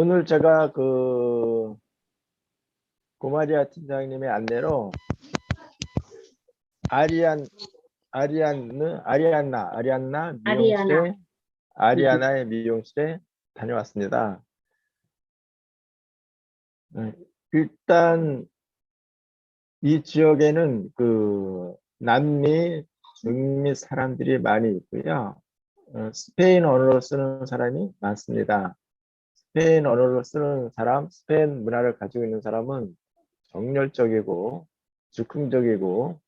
오늘 제가 그 고마리아 팀장님의 안내로 아리안 아리안나 아리아나. 미용실에 아리아나의 미용실에 다녀왔습니다. 일단 이 지역에는 그 남미, 중미 사람들이 많이 있고요. 스페인 언어로 쓰는 사람이 많습니다. 스페인 언어로 쓰는 사람, 스페인 문화를 가지고 있는 사람은 정열적이고 즉흥적이고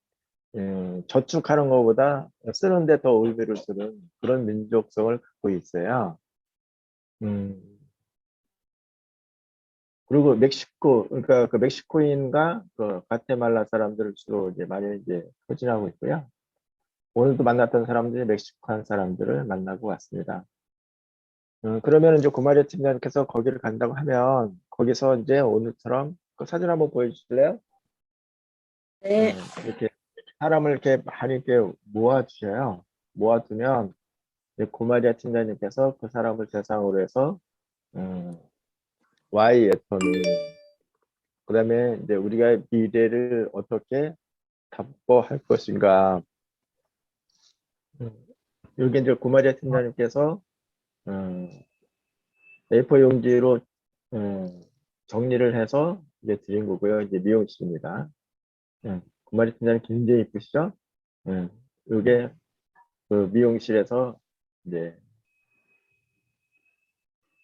저축하는 것보다 쓰는데 더 의미를 두는 그런 민족성을 갖고 있어요. 음, 그리고 멕시코, 그러니까 그 멕시코인과 그 과테말라 사람들을 주로 이제 많이 이제 소진하고 있고요. 오늘도 만났던 사람들이 멕시코한 사람들을 만나고 왔습니다. 그러면 이제 구마리 팀장님께서 거기를 간다고 하면 거기서 이제 오늘처럼 그 사진 한번 보여주실래요? 네. 이렇게 사람을 이렇게 많이 이렇게 모아주셔요. 모아두면 이제 고마리아 팀장님께서 그 사람을 대상으로 해서 Y 애터미, 그다음에 이제 우리가 미래를 어떻게 답보할 것인가. 여기 이제 고마리아 팀장님께서 A4 용지로 정리를 해서 이제 드린 거고요. 이제 미용실입니다. 고마리아 팀장님 굉장히 이쁘시죠? 이게 그 미용실에서 이제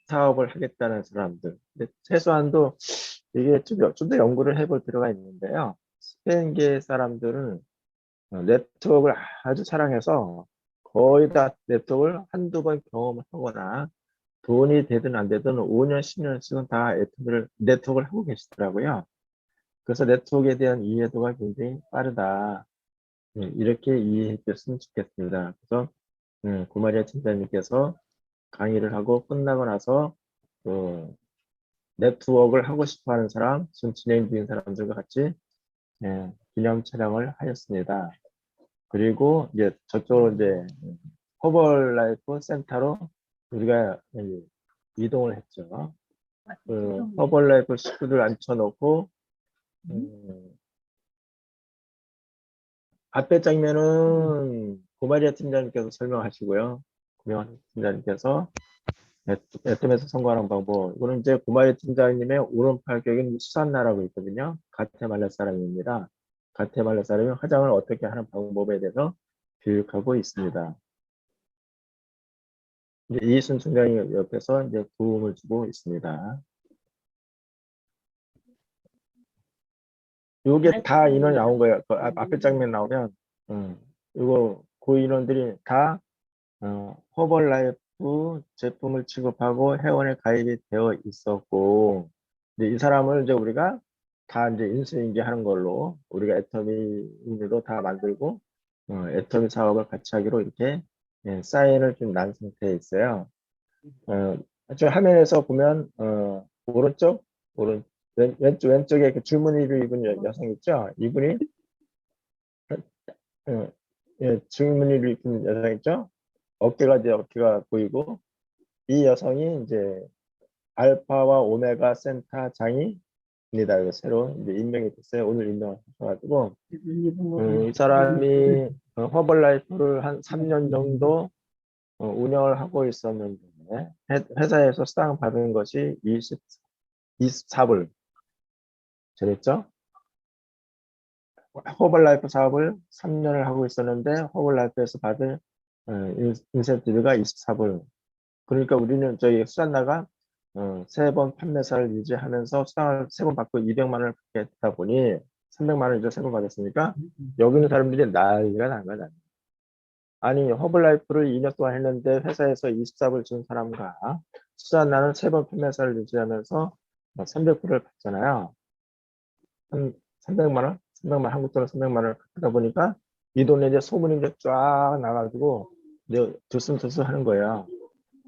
사업을 하겠다는 사람들. 근데 최소한도 이게 좀 더 연구를 해볼 필요가 있는데요. 스페인계 사람들은 네트워크를 아주 사랑해서 거의 다 네트워크를 한두 번 경험을 하거나 돈이 되든 안 되든 5년, 10년씩은 다 네트워크를 하고 계시더라고요. 그래서 네트워크에 대한 이해도가 굉장히 빠르다. 이렇게 이해해 주셨으면 좋겠습니다. 그래서 구마리아 팀장님께서 강의를 하고 끝나고 나서 그 네트워크를 하고 싶어 하는 사람, 지금 진행 중인 사람들과 같이 기념 촬영을 하였습니다. 그리고 이제 저쪽으로 이제 허벌라이프 센터로 우리가 이동을 했죠. 그 허벌라이프 식구들 앉혀놓고 앞에 장면은 고마리아 팀장님께서 설명하시고요. 고마리아 팀장님께서 애텀에서 성공하는 방법. 이거는 이제 고마리 팀장님의 오른팔격인 수산나라고 있거든요. 가테말라 사람입니다. 가테말라 사람이 화장을 어떻게 하는 방법에 대해서 교육하고 있습니다. 이제 이순 총장이 옆에서 이제 도움을 주고 있습니다. 이게 다 인원이 나온 거예요. 그 앞에 장면 나오면, 이거 그 인원들이 다 허벌라이프 제품을 취급하고 회원에 가입이 되어 있었고, 이제 이 사람을 이제 우리가 다 이제 인수인계하는 걸로 우리가 애터미로 다 만들고 애터미 사업을 같이 하기로 이렇게 사인을 좀 난 상태에 있어요. 저 화면에서 보면 오른쪽 왼쪽에 그 줄무늬를 입은 여성 있죠? 이분이 줄무늬를 입은 여성 있죠? 어깨가 보이고 이 여성이 이제 알파와 오메가 센터 장이입니다. 이거 새로 이제 임명이 됐어요. 오늘 임명하셔가지고 이 사람이 허벌라이프를 한 3년 정도 운영을 하고 있었는데 회사에서 수당 받은 것이 24불 잘했죠? 허벌라이프 사업을 3년을 하고 있었는데 허벌라이프에서 받은 인센티브가 24불. 그러니까 우리는 저희 수산나가 3번 판매사를 유지하면서 수당을 3번 받고 200만 원을 받게 했다 보니 300만 원 이제 3번 받았으니까 여기 있는 사람들이 난리가 난 거야. 아니 허블라이프를 2년 동안 했는데 회사에서 24불 준 사람과 수산나는 3번 판매사를 유지하면서 300불을 받잖아요. 한 300만 원? 300만 한국 돈으로 300만 원을 받다 보니까 이 돈에 이제 소문이 이제 쫙 나가지고 이제 들숨들숨 하는 거예요.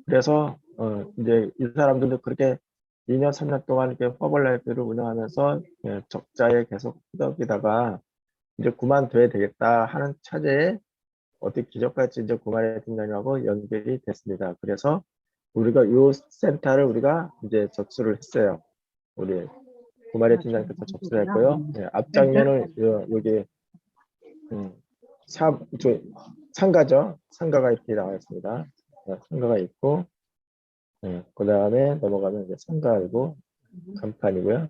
그래서 이제 이 사람들도 그렇게 2년, 3년 동안 이렇게 허벌라이프를 운영하면서 적자에 계속 후덕이다가 이제 그만둬야 되겠다 하는 차제에 어떻게 기적같이 이제 구마리 팀장님하고 연결이 됐습니다. 그래서 우리가 요 센터를 우리가 이제 접수를 했어요. 우리 구마리 팀장께서 접수를 했고요. 네, 앞장면을 여기 상가죠. 상가가 이렇게 나와 있습니다. 네, 상가가 있고, 네, 그 다음에 넘어가면 이제 상가이고 간판이고요.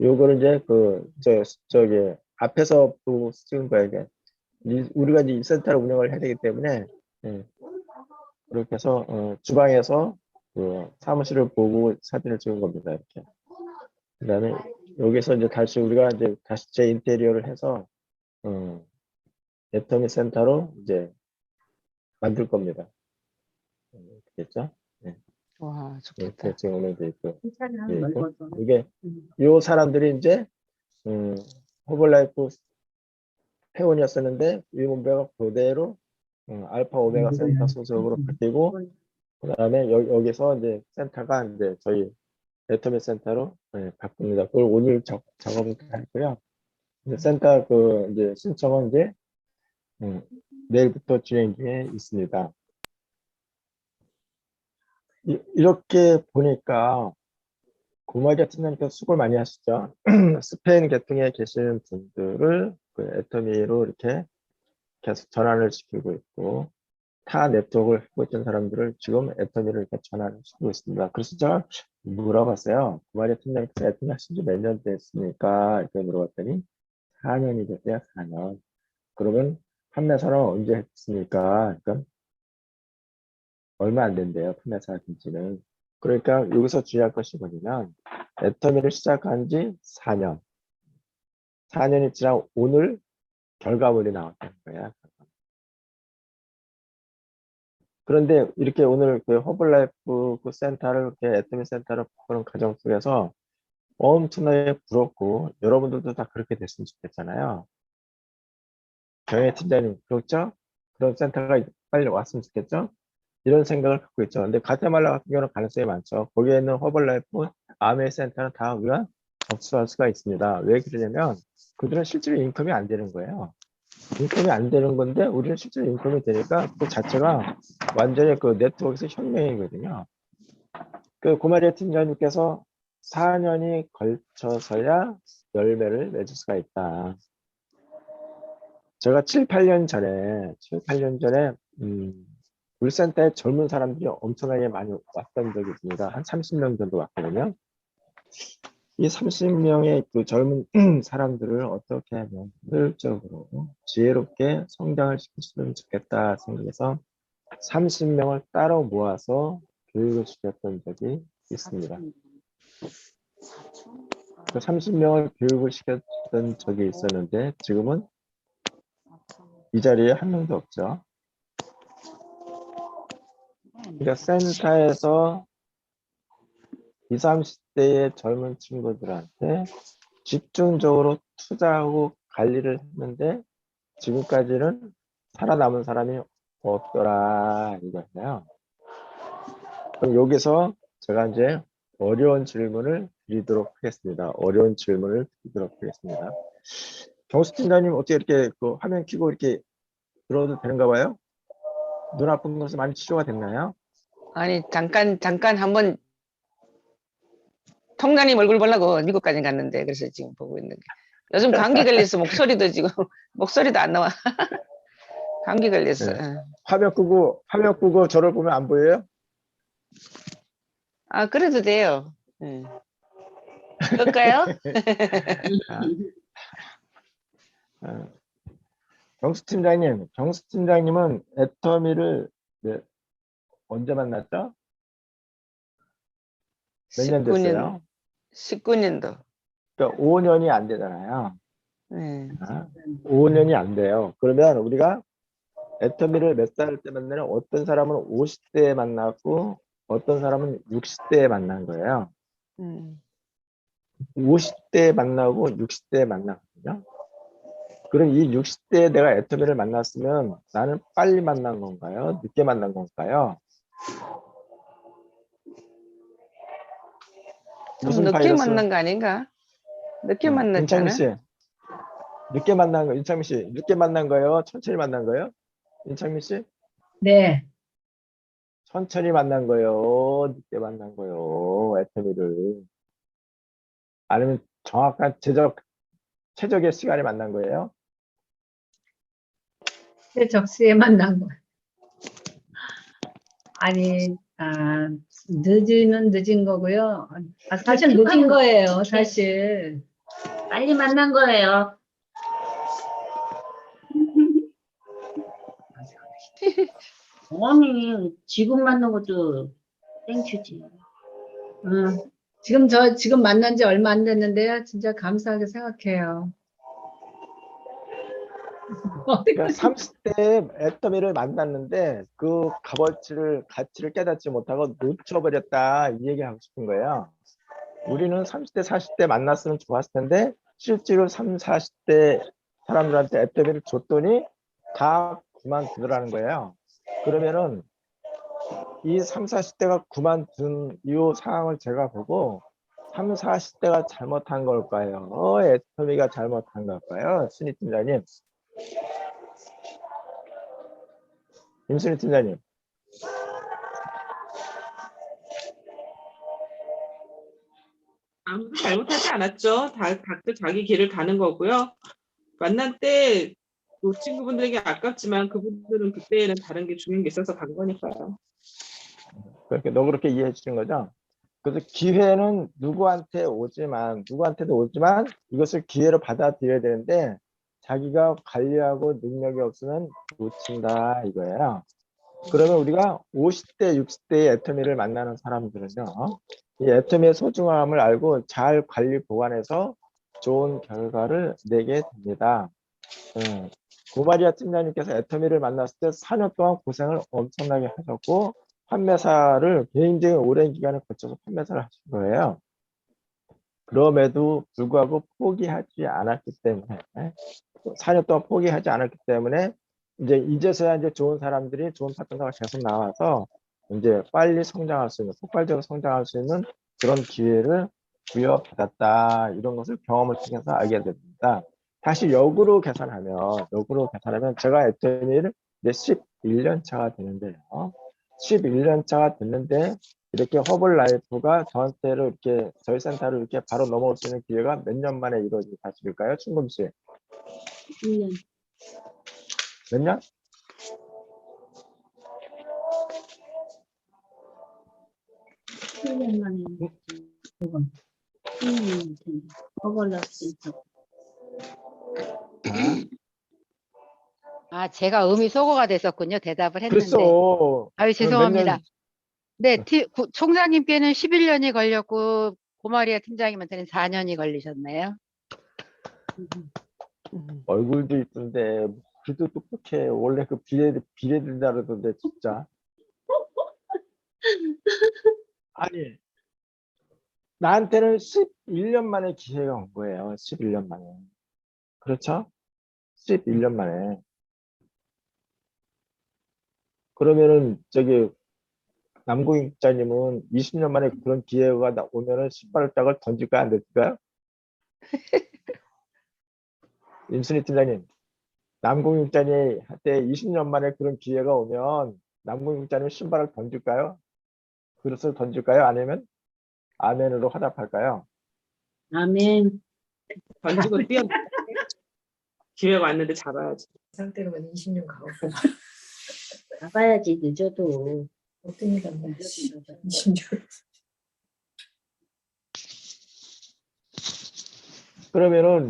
요거를 이제 저기 앞에서 또 찍은 거예요. 이게. 우리가 이제 이 센터를 운영을 해야 되기 때문에 그렇게 해서 주방에서 그 사무실을 보고 사진을 찍은 겁니다. 이렇게. 그다음에 여기서 이제 다시 우리가 이제 다시 재인테리어를 해서 애터미 센터로 이제 만들 겁니다. 됐죠? 네. 와, 좋겠다. 이렇게 지금 운영돼 있고, 이게 요 사람들이 이제 호벌라이프 회원이었었는데 위문배가 그대로 알파 오메가 센터 소속으로 바뀌고, 그다음에 여기서 이제 센터가 이제 저희 애터미 센터로 바꿉니다. 그걸 오늘 작업을 했고요. 이제 센터 이제 신청은 이제 내일부터 진행 중에 있습니다. 이렇게 보니까 구마리아 팀장님께서 수고를 많이 하시죠. 스페인 계통에 계시는 분들을 그 애터미로 이렇게 계속 전환을 시키고 있고, 타 네트워크를 하고 있던 사람들을 지금 애터미를 이렇게 전환을 시키고 있습니다. 그래서 제가 물어봤어요. 구마리아 팀장님께서 애터미 하신 지 몇 년 됐습니까? 이렇게 물어봤더니 4년이 됐대요. 4년. 그러면 판매 선언 언제 했습니까? 그러니까 얼마 안 된대요. 판매 선언 진지는. 그러니까 여기서 주의할 것이 뭐냐면 애터미를 시작한 지 4년. 4년이 지나 오늘 결과물이 나왔다는 거야. 그런데 이렇게 오늘 그 허블라이프 그 센터를 이렇게 애터미 센터를 바꾸는 과정 속에서 엄청나게 부럽고 여러분들도 다 그렇게 됐으면 좋겠잖아요. 경혜 팀장님 그렇죠? 그런 센터가 빨리 왔으면 좋겠죠? 이런 생각을 갖고 있죠. 근데 가테말라 같은 경우는 가능성이 많죠. 거기에 있는 허벌라이프 아메 센터는 다 우리가 접수할 수가 있습니다. 왜 그러냐면 그들은 실제로 인컴이 안 되는 거예요. 인컴이 안 되는 건데 우리는 실제로 인컴이 되니까 그 자체가 완전히 그 네트워크에서 혁명이거든요. 그 고마리아 팀장님께서 4년이 걸쳐서야 열매를 맺을 수가 있다. 제가 7, 8년 전에 울산때 젊은 사람들이 엄청나게 많이 왔던 적이 있습니다. 한 30명 정도 왔거든요. 이 30명의 그 젊은 사람들을 어떻게 하면 효율적으로 지혜롭게 성장을 시키면 좋겠다 생각해서 30명을 따로 모아서 교육을 시켰던 적이 있습니다. 그 30명을 교육을 시켰던 적이 있었는데 지금은 이 자리에 한 명도 없죠. 그러니까 센터에서 20, 30대의 젊은 친구들한테 집중적으로 투자하고 관리를 했는데 지금까지는 살아남은 사람이 없더라 이거예요. 그럼 여기서 제가 이제 어려운 질문을 드리도록 하겠습니다. 경수 팀장님 어떻게 이렇게 그 화면 켜고 이렇게 들어도 되는가 봐요? 눈 아픈 것은 많이 치료가 됐나요? 아니, 잠깐 한번 통장님 얼굴 보려고 미국까지 갔는데, 그래서 지금 보고 있는 게. 요즘 감기 걸려서 목소리도 지금, 목소리도 안 나와. 감기 걸렸어. 네. 응. 화면 끄고 저를 보면 안 보여요? 아, 그래도 돼요. 응. 끌까요? 아, 경수 팀장님은 애터미를 언제 만났죠? 몇 년 19년, 됐어요? 19년도. 그러니까 5년이 안 되잖아요. 네. 5년이 안 돼요. 그러면 우리가 애터미를 몇 살 때 만나냐? 어떤 사람은 50대에 만났고 어떤 사람은 60대에 만난 거예요. 50대에 만나고 60대에 만났거든요. 그럼 이 60대에 내가 애터미를 만났으면 나는 빨리 만난 건가요? 늦게 만난 건가요? 좀 무슨 늦게 바이러스? 만난 거 아닌가? 늦게 윤창민 만났잖아. 씨, 늦게 만난 거, 윤창민 씨, 늦게 만난 거예요? 천천히 만난 거예요? 윤창민 씨? 네. 천천히 만난 거예요? 늦게 만난 거예요? 애터미를. 아니면 정확한 최적의 시간에 만난 거예요? 적시에 만난 거. 아니, 늦으면 늦은 거고요. 사실 늦은 거예요, 사실. 빨리 만난 거예요. 어머니, 지금 만난 것도 땡큐지. 지금 만난 지 얼마 안 됐는데요. 진짜 감사하게 생각해요. 그러니까 30대 애터미를 만났는데 그 가치를 깨닫지 못하고 놓쳐버렸다 이 얘기하고 싶은 거예요. 우리는 30대, 40대 만났으면 좋았을 텐데 실제로 30, 40대 사람들한테 애터미를 줬더니 다 그만두더라는 거예요. 그러면은 이 30, 40대가 그만둔 이 상황을 제가 보고 30, 40대가 잘못한 걸까요? 애터미가 잘못한 걸까요? 신희 팀장님. 임순희 팀장님. 아무도 잘못하지 않았죠. 각자 자기 길을 가는 거고요. 만날 때 놓친 그분들에게 아깝지만 그분들은 그때에는 다른 게 중요한 게 있어서 간 거니까요. 그렇게 이해해 주시는 거죠? 그래서 기회는 누구한테도 오지만 이것을 기회로 받아들여야 되는데 자기가 관리하고 능력이 없으면 놓친다 이거예요. 그러면 우리가 50대, 60대의 애터미를 만나는 사람들은요, 이 애터미의 소중함을 알고 잘 관리 보관해서 좋은 결과를 내게 됩니다. 고마리아 팀장님께서 애터미를 만났을 때 4년 동안 고생을 엄청나게 하셨고 판매사를 개인적인 오랜 기간을 거쳐서 판매사를 하신 거예요. 그럼에도 불구하고 포기하지 않았기 때문에 4년 동안 포기하지 않았기 때문에 이제서야 좋은 사람들이 좋은 파트너가 계속 나와서 이제 빨리 성장할 수 있는 폭발적으로 성장할 수 있는 그런 기회를 부여받았다 이런 것을 경험을 통해서 알게 됩니다. 다시 역으로 계산하면 제가 애터미를 이제 11년 차가 되는데요. 11년 차가 됐는데 이렇게 허블라이프가 저희 센터로 이렇게 바로 넘어올 수 있는 기회가 몇 년 만에 이루어진 사실일까요? 충금 씨. 1년. 몇 년? 1년 만에. 그건. 1년 텐데. 허벌났으니까. 제가 음이 소거가 됐었군요. 대답을 했는데. 그랬어. 아유, 죄송합니다. 몇 년? 네, 총장님께는 11년이 걸렸고, 고마리아 팀장님한테는 4년이 걸리셨네요. 얼굴도 이쁜데 그래도 똑똑해. 원래 그 비례된다 그러던데 진짜. 아니 나한테는 11년 만에 기회가 온 거예요. 11년 만에. 그렇죠? 11년 만에. 그러면은 남궁익 기자님은 20년 만에 그런 기회가 오면은 신발짝을 던질까요? 안 던질까요? 임순희 팀장님, 남궁익 기자님한테 20년 만에 그런 기회가 오면 남궁익 기자님 신발을 던질까요? 그릇을 던질까요? 아니면 아멘으로 화답할까요? 아멘. 던지고 뛰어 기회가 왔는데 잡아야지. 상태로는 20년 가고 가봐야지, 늦어도. 어떤 일 없나 20년. 그러면은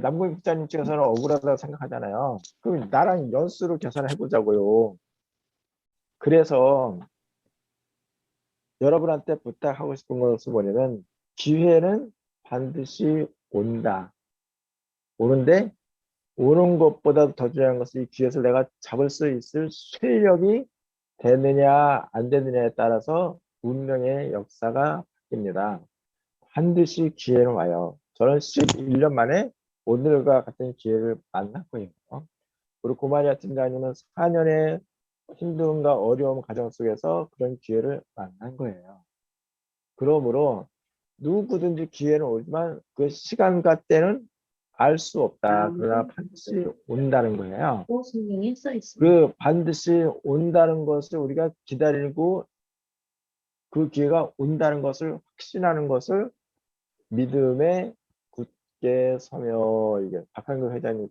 남궁익 기자님 측에서는 억울하다고 생각하잖아요. 그럼 나랑 연수를 계산해 보자고요. 그래서 여러분한테 부탁하고 싶은 것은 뭐냐면 기회는 반드시 온다. 오는데 오는 것보다 더 중요한 것은 이 기회에서 내가 잡을 수 있을 쇠력이 되느냐 안 되느냐에 따라서 운명의 역사가 바뀝니다. 반드시 기회는 와요. 저는 11년 만에 오늘과 같은 기회를 만났고요. 그리고 고마리아 팀장님은 4년의 힘듦과 어려움 과정 속에서 그런 기회를 만난 거예요. 그러므로 누구든지 기회는 오지만 그 시간과 때는 알 수 없다. 그러나 반드시 온다는 거예요. 성경에 써 있어. 그 반드시 온다는 것을 우리가 기다리고 그 기회가 온다는 것을 확신하는 것을 믿음에 굳게 서며, 이게 박한근 회장님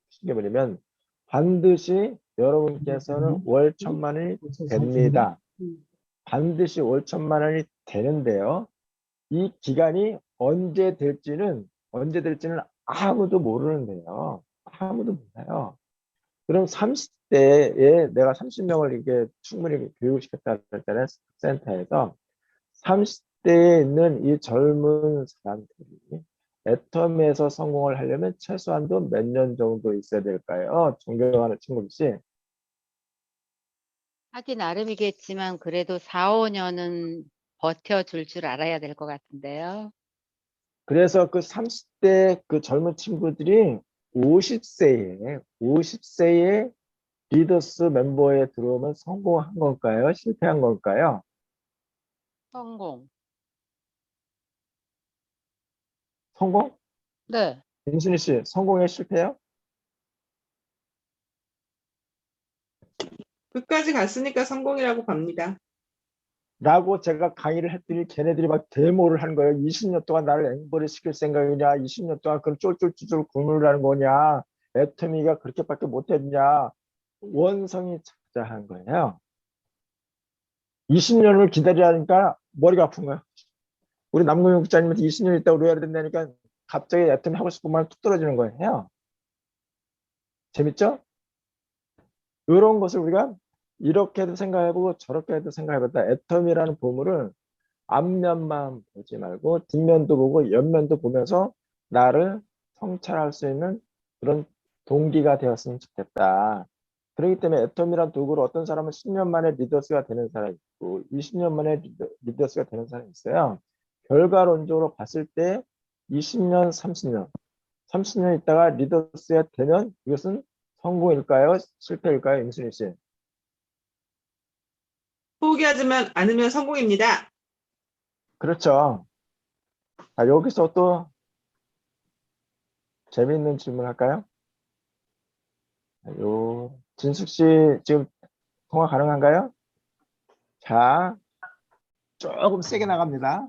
시켜버리면 반드시 여러분께서는 월 1,000만 원이 됩니다. 반드시 월 1,000만 원이 되는데요. 이 기간이 언제 될지는 아무도 모르는데요. 아무도 몰라요. 그럼 30대에 내가 30명을 이게 충분히 교육시켰다 할 때는 센터에서 30대에 있는 이 젊은 사람들이 애텀에서 성공을 하려면 최소한도 몇 년 정도 있어야 될까요? 존경하는 친구씨. 하기 나름이겠지만 그래도 4, 5년은 버텨줄 줄 알아야 될 것 같은데요. 그래서 그 30대 그 젊은 친구들이 50세에 리더스 멤버에 들어오면 성공한 걸까요? 실패한 걸까요? 성공. 성공? 네. 임순희 씨, 성공에 실패요? 끝까지 갔으니까 성공이라고 봅니다. 라고 제가 강의를 했더니 걔네들이 막 데모를 하는 거예요. 20년 동안 나를 앵벌을 시킬 생각이냐, 20년 동안 그럼 쫄쫄쫄쫄 굶으려 하는 거냐, 애터미가 그렇게밖에 못했냐, 원성이 찾아한 거예요. 20년을 기다리라니까 머리가 아픈 거야. 우리 남궁영 국장님한테 20년 있다고 로얄이 된다니까 갑자기 애터미 하고 싶은 말 툭 떨어지는 거예요. 재밌죠? 이런 것을 우리가 이렇게도 생각해보고 저렇게도 생각해봤다. 애텀이라는 보물을 앞면만 보지 말고 뒷면도 보고 옆면도 보면서 나를 성찰할 수 있는 그런 동기가 되었으면 좋겠다. 그렇기 때문에 애텀이란 도구로 어떤 사람은 10년 만에 리더스가 되는 사람이 있고 20년 만에 리더스가 되는 사람이 있어요. 결과론적으로 봤을 때 20년, 30년 있다가 리더스가 되면 이것은 성공일까요? 실패일까요? 임순희 씨. 포기하지 않으면 성공입니다. 그렇죠. 자, 여기서 또 재미있는 질문 할까요? 진숙 씨 지금 통화 가능한가요? 자, 조금 세게 나갑니다.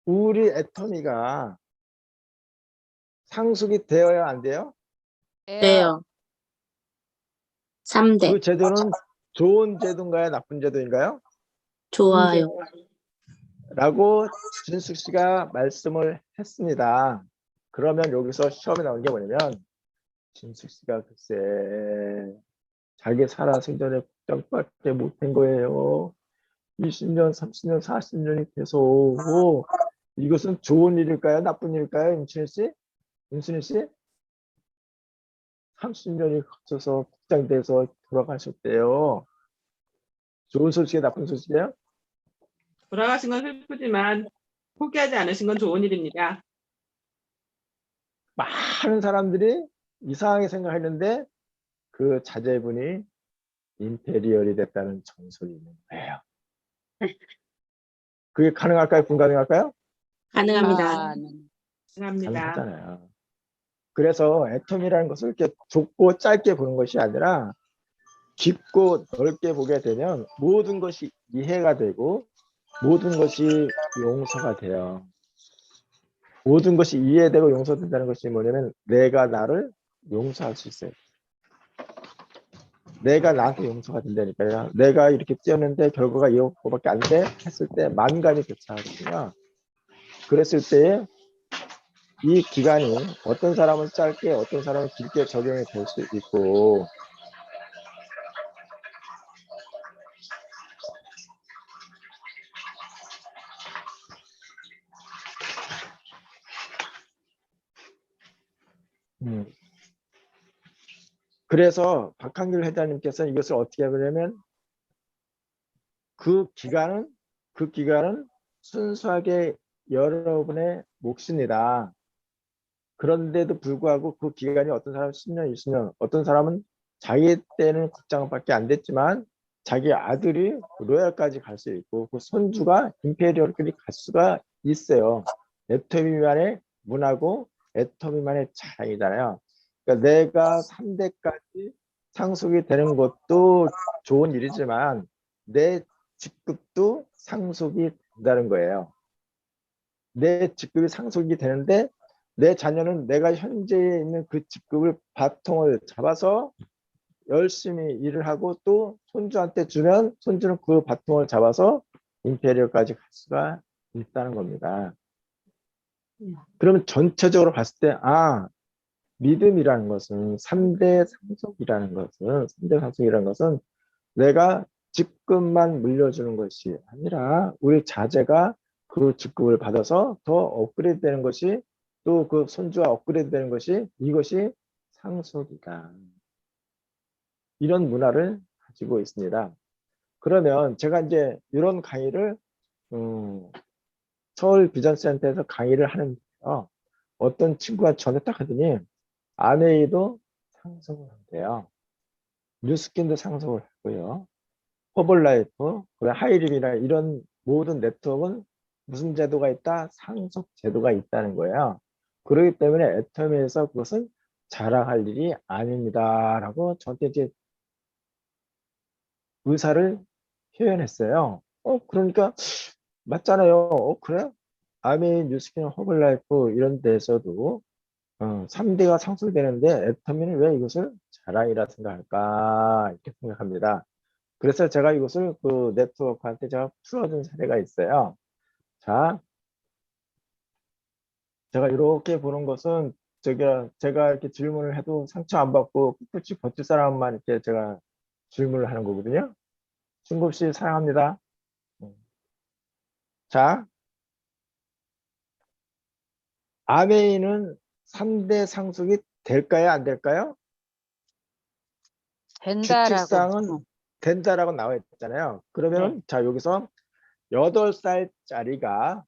우리 애터미가 상속이 되어야 안 돼요? 돼요. 3대. 그 제도는 좋은 제도인가요? 나쁜 제도인가요? 좋아요. 라고 진숙 씨가 말씀을 했습니다. 그러면 여기서 시험에 나오는 게 뭐냐면 진숙 씨가 글쎄 자기 살아 생전에 국장밖에 못한 거예요. 20년, 30년, 40년이 계속. 이것은 좋은 일일까요? 나쁜 일일까요? 임순희 씨? 임순희 씨? 30년이 거쳐서 국장 돼서 돌아가셨대요. 좋은 소식이에요? 나쁜 소식이에요? 돌아가신 건 슬프지만 포기하지 않으신 건 좋은 일입니다. 많은 사람들이 이상하게 생각했는데 그 자제분이 임페리얼이 됐다는 전설이 있는 거예요. 그게 가능할까요? 불가능할까요? 가능합니다. 아, 감사합니다. 가능하잖아요. 그래서 애텀이라는 것을 이렇게 좁고 짧게 보는 것이 아니라 깊고 넓게 보게 되면 모든 것이 이해가 되고 모든 것이 용서가 돼요. 모든 것이 이해되고 용서된다는 것이 뭐냐면 내가 나를 용서할 수 있어요. 내가 나한테 용서가 된다니까요. 내가 이렇게 뛰었는데 결과가 이거밖에 안 돼 했을 때 만감이 교차하거든요. 그랬을 때 이 기간이 어떤 사람은 짧게 어떤 사람은 길게 적용이 될 수 있고 그래서 박한길 회장님께서 이것을 어떻게 하냐면 그 기간은 순수하게 여러분의 몫입니다. 그런데도 불구하고 그 기간이 어떤 사람은 10년, 20년, 어떤 사람은 자기 때는 국장밖에 안 됐지만 자기 아들이 로얄까지 갈 수 있고 그 손주가 임페리얼까지 갈 수가 있어요. 애터미 미만의 문하고 애터미 미만의 차이잖아요. 그러니까 내가 3대까지 상속이 되는 것도 좋은 일이지만 내 직급도 상속이 된다는 거예요. 내 직급이 상속이 되는데 내 자녀는 내가 현재 있는 그 직급을 바통을 잡아서 열심히 일을 하고 또 손주한테 주면 손주는 그 바통을 잡아서 임페리얼까지 갈 수가 있다는 겁니다. 그러면 전체적으로 봤을 때, 믿음이라는 것은 3대 상속이라는 것은, 3대 상속이라는 것은 내가 직급만 물려주는 것이 아니라 우리 자제가 그 직급을 받아서 더 업그레이드 되는 것이 또 그 손주와 업그레이드 되는 것이 이것이 상속이다. 이런 문화를 가지고 있습니다. 그러면 제가 이제 이런 강의를 서울 비전센터에서 강의를 하는데요. 어떤 친구가 저한테 딱 하더니 아메이도 상속을 한대요. 뉴스킨도 상속을 하고요. 퍼블라이프, 하이림이나 이런 모든 네트워크는 무슨 제도가 있다? 상속 제도가 있다는 거예요. 그렇기 때문에 애터미에서 그것은 자랑할 일이 아닙니다. 라고 저한테 이제 의사를 표현했어요. 그러니까 맞잖아요. 그래? 아메이, 뉴스킨, 허블라이프 이런 데서도 3대가 상속되는데 애터미는 왜 이것을 자랑이라 생각할까? 이렇게 생각합니다. 그래서 제가 이것을 그 네트워크한테 제가 풀어준 사례가 있어요. 자, 제가 이렇게 보는 것은 제가 이렇게 질문을 해도 상처 안 받고 꿋꿋이 버틸 사람만 이렇게 제가 질문을 하는 거거든요. 중급 씨 사랑합니다. 자, 아메이는 3대 상속이 될까요? 안 될까요? 된다라고. 규칙상은 된다라고 나와 있잖아요. 그러면 자, 여기서 8살짜리가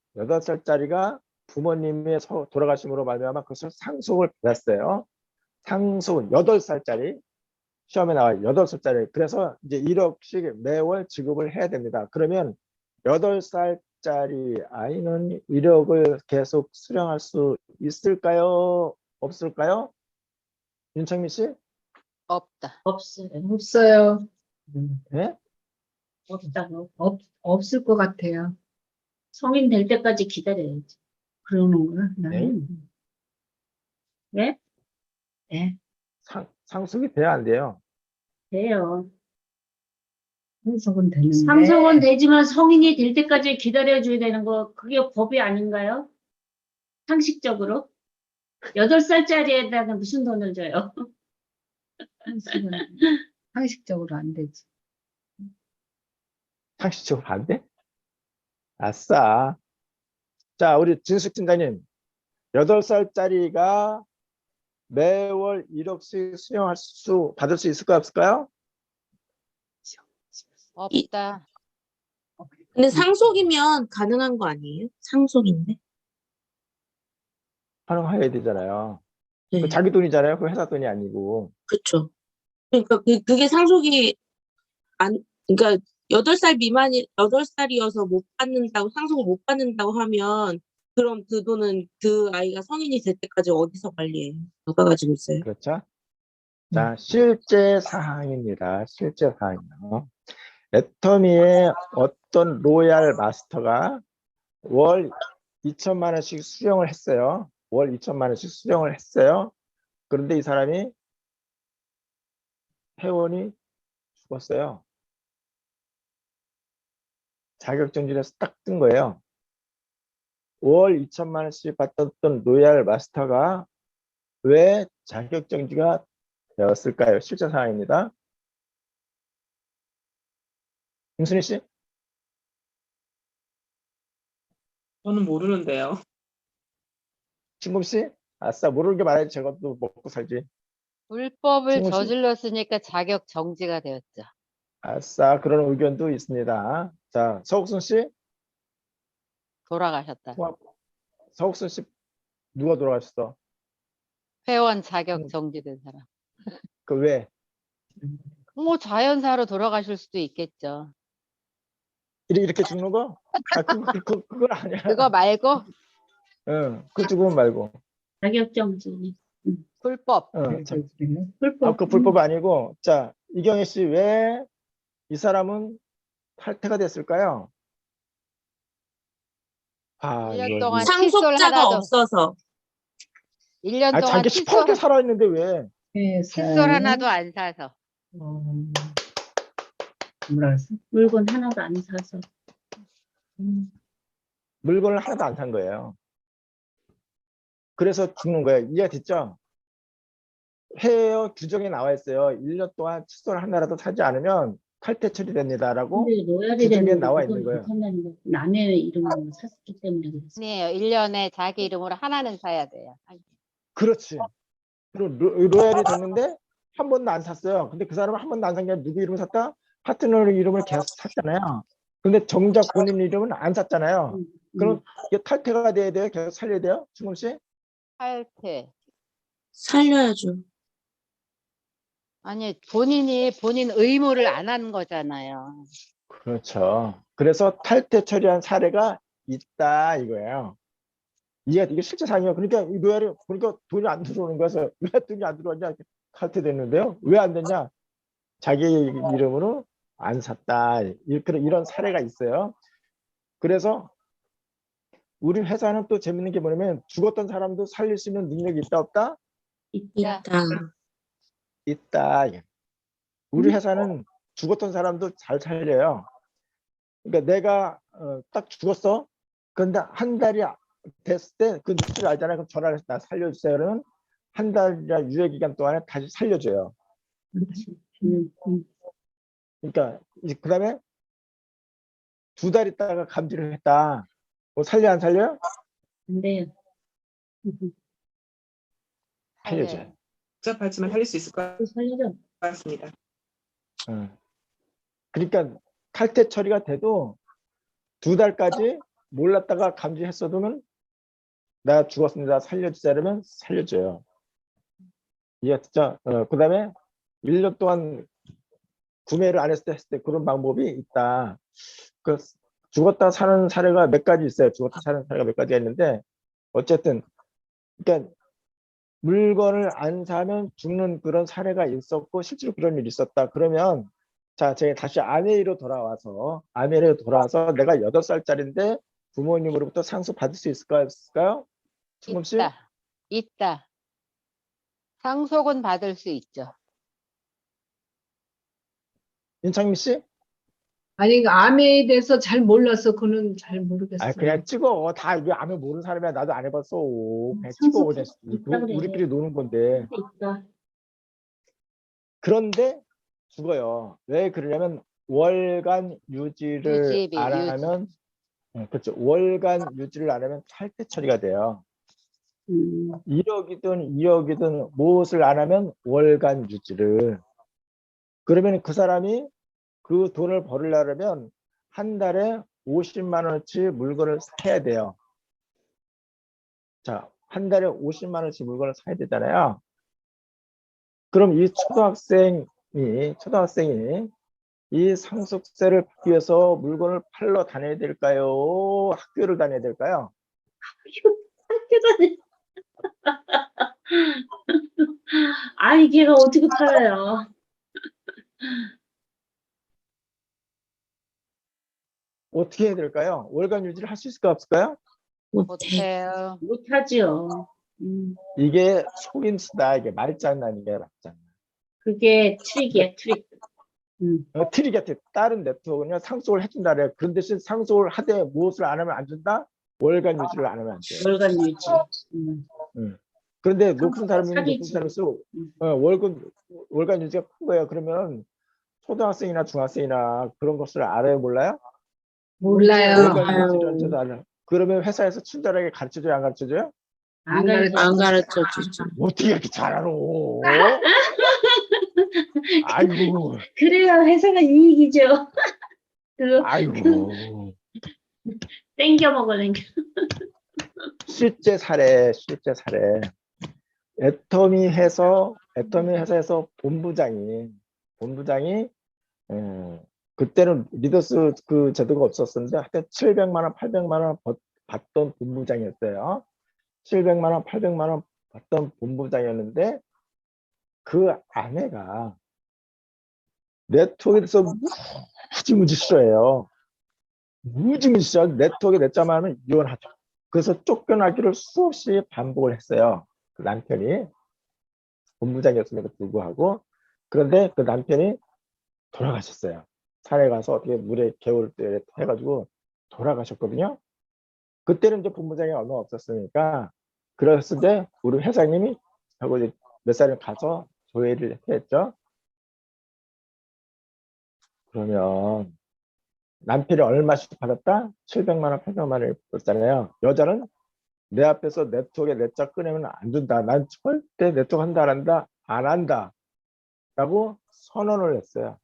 부모님의 돌아가심으로 말미암아 그것을 상속을 받았어요. 상속은 8살짜리 시험에 나와요. 8살짜리. 그래서 이제 1억씩 매월 지급을 해야 됩니다. 그러면 8살짜리 아이는 1억을 계속 수령할 수 있을까요? 없을까요? 윤창민 씨? 없다. 없어요. 없어요. 네? 없다고. 없을 것 같아요. 성인 될 때까지 기다려야지. 그러는 거야, 네. 나는. 왜? 네. 상속이 돼야 안 돼요. 돼요. 상속은 되는데. 상속은 되지만 성인이 될 때까지 기다려줘야 되는 거, 그게 법이 아닌가요? 상식적으로? 8살짜리에다가 무슨 돈을 줘요? 상식적으로 안 되지. 상식적으로 안 돼? 아싸. 자, 우리 진숙 팀장님. 8살짜리가 매월 1억씩 받을 수 있을까요? 없을까요? 없다. 근데 상속이면 가능한 거 아니에요? 상속인데? 활용해야 되잖아요. 네. 그 자기 돈이잖아요. 그 회사 돈이 아니고. 그쵸. 그러니까 그게 상속이 그러니까 8살이어서 못 받는다고, 상속을 못 받는다고 하면, 그럼 그 돈은 그 아이가 성인이 될 때까지 어디서 관리해요? 누가 가지고 있어요? 그렇죠? 자, 실제 사항입니다. 실제 사항이요. 애터미의 어떤 로얄 마스터가 월 2천만 원씩 수령을 했어요. 월 2천만 원씩 수령을 했어요. 그런데 이 사람이 회원이 죽었어요. 자격정지에서 딱 뜬 거예요. 월 2천만 원씩 받던 로얄 마스터가 왜 자격정지가 되었을까요? 실제 상황입니다. 김순희 씨? 저는 모르는데요. 신금 씨? 아싸, 모르는 게 말해야지 제가 또 먹고 살지. 불법을 승우 씨? 저질렀으니까 자격 정지가 되었죠. 아싸, 그런 의견도 있습니다. 자, 서욱순 씨? 돌아가셨다. 서욱순 씨 누가 돌아가셨어? 회원 자격 정지된 사람. 그 왜? 뭐 자연사로 돌아가실 수도 있겠죠. 이렇게 죽는 거? 그건 아니야. 그거 말고 그 죽음 말고. 자격정지. 불법. 참. 불법. 그 불법 아니고, 자, 이경희 씨, 왜 이 사람은 탈퇴가 됐을까요? 아, 1년 동안 상속자가 칫솔 하나도 없어서 1년 동안 자기 시퍼렇게 살아있는데 왜? 칫솔 하나도 안 사서. 뭐라 그랬어? 물건 하나도 안 사서. 물건을 하나도 안 산 거예요. 그래서 죽는 거예요. 이해가 됐죠? 해외 규정에 나와 있어요. 1년 동안 칫솔 하나라도 사지 않으면 탈퇴 처리됩니다라고 근데 로얄이 규정에 되는 나와 그건 있는 거예요. 괜찮다는 거. 남의 이름으로 샀기 때문에 그랬어. 아니에요. 1년에 자기 이름으로 하나는 사야 돼요. 그렇지. 그리고 로얄이 됐는데 한 번도 안 샀어요. 근데 그 사람은 한 번도 안 산 게 아니라 누구 이름을 샀다? 파트너 이름을 계속 샀잖아요. 근데 정작 본인 이름은 안 샀잖아요. 그럼 이게 탈퇴가 돼야 돼요? 계속 살려야 돼요? 충금 씨? 탈퇴. 살려야죠. 아니, 본인 의무를 안 한 거잖아요. 그렇죠. 그래서 탈퇴 처리한 사례가 있다 이거예요. 이게 실제 상이에요. 그러니까 이 로얄이 그러니까 돈이 안 들어오는 거여서 왜 돈이 안 들어왔냐 탈퇴됐는데요. 왜 안 됐냐? 자기 이름으로 안 샀다. 이런 사례가 있어요. 그래서 우리 회사는 또 재밌는 게 뭐냐면 죽었던 사람도 살릴 수 있는 능력이 있다 없다? 있다. 있다. 우리 회사는 죽었던 사람도 잘 살려요. 그러니까 내가 딱 죽었어. 그런데 한 달이 됐을 때 그 뉴스를 알잖아요. 그럼 전화를 해서 나 살려주세요. 그러면 한 달이나 유예 기간 동안에 다시 살려줘요. 그러니까 그다음에 2달 있다가 감지를 했다. 뭐 살려 안 살려요? 안 돼요. 살려줘요. 복잡하지만 살릴 수 있을 것 또 살려줘. 같습니다. 그러니까 탈퇴 처리가 돼도 2달까지 몰랐다가 감지했어도는 나 죽었습니다. 살려주세요. 그러면 살려줘요. 이해 진짜. 그다음에 1년 동안 구매를 안 했을 때 그런 방법이 있다. 그 죽었다 사는 사례가 몇 가지 있어요. 죽었다 사는 사례가 몇 가지가 있는데 어쨌든 그러니까 물건을 안 사면 죽는 그런 사례가 있었고 실제로 그런 일이 있었다. 그러면 자, 제가 다시 아메이로 돌아와서 내가 8살짜리인데 부모님으로부터 상속 받을 수 있을까요? 충금 씨? 있다. 상속은 받을 수 있죠. 인창미 씨? 아니, 그 암에 대해서 잘 몰라서 그는 잘 모르겠어요. 그냥 찍어. 다 이거 아면 모르는 사람이야. 나도 안 해봤어. 그냥 찍어. 그냥 있다 그래. 우리끼리 노는 건데. 있다. 그런데 죽어요. 왜 그러냐면 월간 유지를 유지비, 안 유지. 하면 그렇죠. 월간 유지를 안 하면 탈퇴 처리가 돼요. 1억이든 2억이든 무엇을 안 하면 월간 유지를. 그러면 그 사람이 그 돈을 벌으려면 한 달에 50만 원어치 물건을 사야 돼요. 자, 한 달에 50만 원어치 물건을 사야 되잖아요. 그럼 이 초등학생이 이 상속세를 받기 위해서 물건을 팔러 다녀야 될까요? 학교를 다녀야 될까요? 학교 다니. 아니, 걔가 어떻게 팔아요? 어떻게 해야 될까요? 월간 유지를 할 수 있을까 없을까요? 못해요. 못하지요. 이게 속임수다. 이게 말장난인 게 맞잖아. 그게 트릭이야, 트릭. 트릭 같아. 다른 네트워크는 상속을 해준다 그래요. 그런 대신 상속을 하되 무엇을 안 하면 안 준다? 월간 유지를 안 하면 안 돼요. 월간 유지. 그런데 높은 사람이 사기지. 월간 유지가 큰 거예요. 그러면 초등학생이나 중학생이나 그런 것을 알아요, 몰라요? 몰라요. 월간 유지를 저도 알아요. 그러면 회사에서 친절하게 가르쳐줘요, 안 가르쳐줘요? 안 가르쳐. 안 가르쳐 주죠. 어떻게 이렇게 잘 알아? 아이고, 그래야 회사가 이익이죠. 그거 아이고. 땡겨 먹어, 땡겨. 실제 사례. 애터미 회사에서 본부장이 그때는 리더스 그 제도가 없었었는데 하여튼 700만 원, 800만 원 받던 본부장이었어요. 700만 원, 800만 원 받던 본부장이었는데 그 아내가 네트워크에서 무지무지 싫어해요. 무지무지 싫어. 네트워크에 냈자만 하면 이혼하죠. 그래서 쫓겨나기를 수없이 반복을 했어요. 그 남편이 본부장이었음에도 불구하고. 그런데 그 남편이 돌아가셨어요. 산에 가서 어떻게 물에 개울 때 해가지고 돌아가셨거든요. 그때는 이제 본부장이 얼마 없었으니까 그랬을 때 우리 회장님이 하고 이제 몇 살을 가서 조회를 했죠. 그러면 남편이 얼마씩 받았다? 700만 원, 800만 원을 받았잖아요. 여자는 내 앞에서 네트워크에 내자 꺼내면 안 준다. 난 절대 네트워크 한다 안 한다 안 한다 라고 선언을 했어요.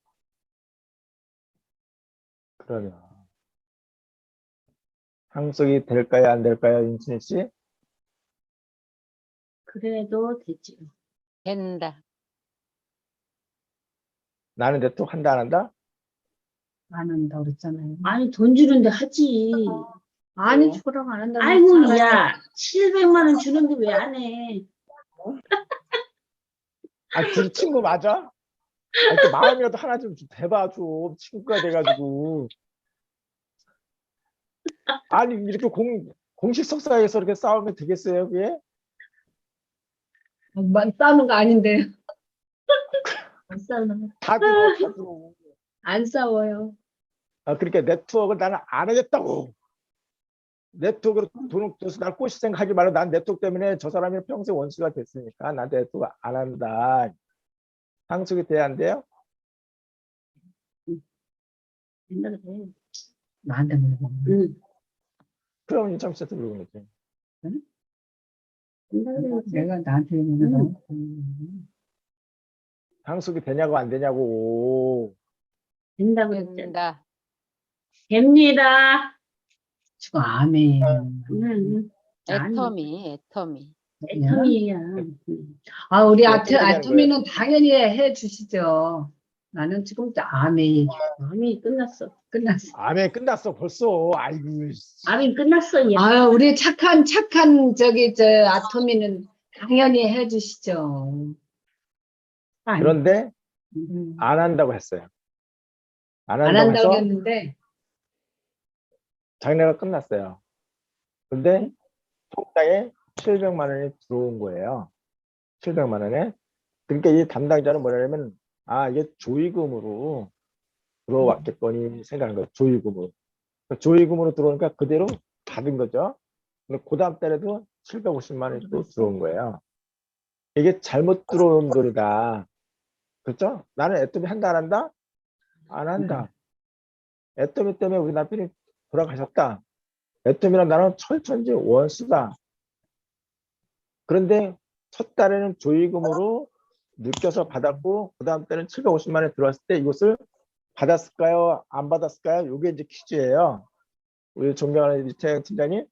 그러면 상속이 될까요 안 될까요, 윤순희 씨? 그래도 되지. 된다. 나는 네트워크 한다 안 한다? 안 한다고 그랬잖아요. 아니, 돈 주는데 하지. 아니, 초랑 안 한다고 아이고, 했잖아요. 야, 700만 원 주는데 왜 안 해? 아, 둘이 친구 맞아? 아니, 또 마음이라도 하나 좀 대봐 줘. 친구가 돼가지고. 아니 이렇게 공식 석사에서 이렇게 싸우면 되겠어요, 그게? 싸우는 거 아닌데. 안 싸우는 다 들어, 다 들어. 안 싸워요. 아, 그러니까 네트워크를 나는 안 하겠다고. 네트워크로 돈을 줘서 날 꼬실 생각하지 말고 난 네트워크 때문에 저 사람이 평생 원수가 됐으니까 난 네트워크 안 한다. 상속이 돼야 안 돼요? 된다 그래. 나한테 물어봐. 응, 그럼 윤창 씨한테 물어보는 거지. 된다 그래. 내가 나한테 물어봐. 상속이 되냐고 안 되냐고. 된다 그랬잖아. 된다. 됩니다. 지금 아멘이에요. 응, 아니. 애터미. 애텀이야. 아, 우리 어떻게 되냐는 아토미는 당연히 해 주시죠. 나는 지금 아멘이 마음이 끝났어. 끝났어. 아멘 끝났어 벌써. 아이고. 씨. 마음이 끝났어, 얘. 아, 우리 착한 아토미는 당연히 해 주시죠. 그런데 음. 안 한다고 했어요. 안 안 한다고 한다고 해서 했는데 장래가 끝났어요. 근데 통장에 700만 원이 들어온 거예요. 700만 원에. 그러니까 이 담당자는 뭐냐면 이게 조의금으로 들어왔겠거니 생각하는 거예요. 조의금으로. 조의금으로 들어오니까 그대로 받은 거죠. 근데 그 다음 달에도 750만 원이 또 들어온 거예요. 이게 잘못 들어온 돈이다. 그렇죠? 나는 애터미 한다 안 한다? 안 한다. 애터미 때문에 우리 남편이 돌아가셨다. 애터미랑 나는 철천지 원수다. 그런데 첫 달에는 조의금으로 느껴서 받았고 그 다음 때는 750만 원이 들어왔을 때 이것을 받았을까요? 안 받았을까요? 이게 이제 퀴즈예요. 우리 존경하는 이태영 팀장님.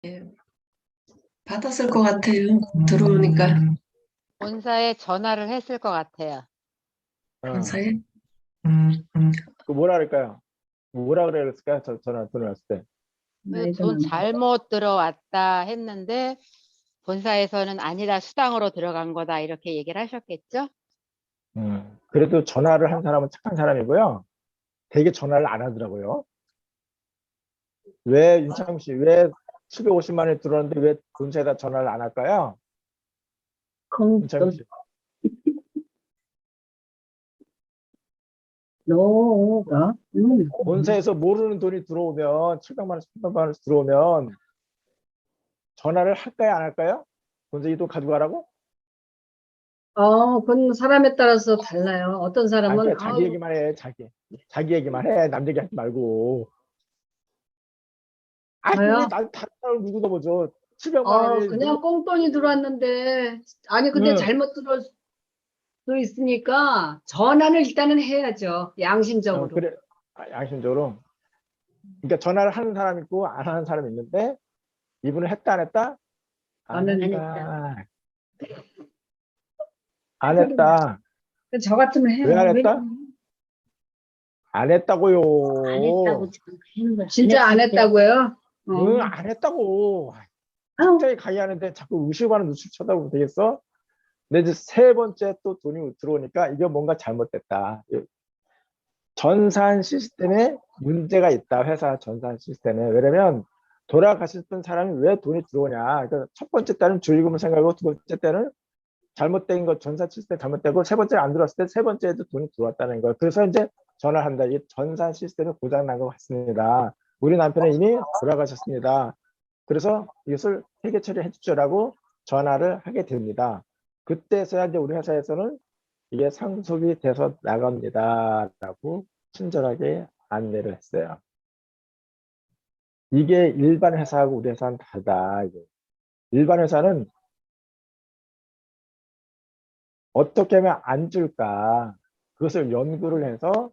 예, 받았을 것 같아요. 들어오니까 본사에 전화를 했을 것 같아요. 본사에. 그 뭐라 그럴까요? 뭐라 그래야 됐을까요? 전화 돈을 왔을 때. 그 돈 잘못 들어왔다 했는데 본사에서는 아니다, 수당으로 들어간 거다 이렇게 얘기를 하셨겠죠? 그래도 전화를 한 사람은 착한 사람이고요. 되게 전화를 안 하더라고요. 왜 윤창 씨, 왜 750만 원이 들어왔는데 왜 본사에다 전화를 안 할까요? 윤창 씨. 너가 본사에서 모르는 돈이 들어오면 700만 원, 300만 원 들어오면 전화를 할까요, 안 할까요? 본사 이 돈 가져가라고? 그건 사람에 따라서 달라요. 어떤 사람은 그러니까 자기 얘기만 해, 자기 얘기만 해, 남 얘기 하지 말고. 저요? 왜 다른 사람을 누구 넘어져? 700만 원이 그냥 꽁돈이 들어왔는데 근데 응. 잘못 들어올 수 있으니까 전화를 일단은 해야죠. 양심적으로. 그래. 양심적으로. 그러니까 전화를 하는 사람 있고 안 하는 사람이 있는데 이분은 했다 안 했다? 안 안 했다. 안 했다. 저 같으면 해요. 왜 안 했다? 안 했다고요. 안 했다고 지금 하는 거야. 진짜 안 했다고요? 응, 안 했다고. 아우, 갑자기 강의하는데 자꾸 의심하는 눈치 쳐다보면 되겠어? 근데 이제 세 번째 또 돈이 들어오니까 이게 뭔가 잘못됐다. 전산 시스템에 문제가 있다. 회사 전산 시스템에. 왜냐면 돌아가셨던 사람이 왜 돈이 들어오냐. 그러니까 첫 번째 때는 주의금을 생각하고 두 번째 때는 잘못된 거 전산 시스템 잘못되고 세 번째 안 들어왔을 때 세 번째에도 돈이 들어왔다는 거예요. 그래서 이제 전화를 한다. 이 전산 시스템이 고장 난 것 같습니다. 우리 남편은 이미 돌아가셨습니다. 그래서 이것을 회계 처리해 주시라고 전화를 하게 됩니다. 그때서야 이제 우리 회사에서는 이게 상속이 돼서 나갑니다라고 친절하게 안내를 했어요. 이게 일반 회사하고 우리 회사는 다르다. 이게. 일반 회사는 어떻게 하면 안 줄까 그것을 연구를 해서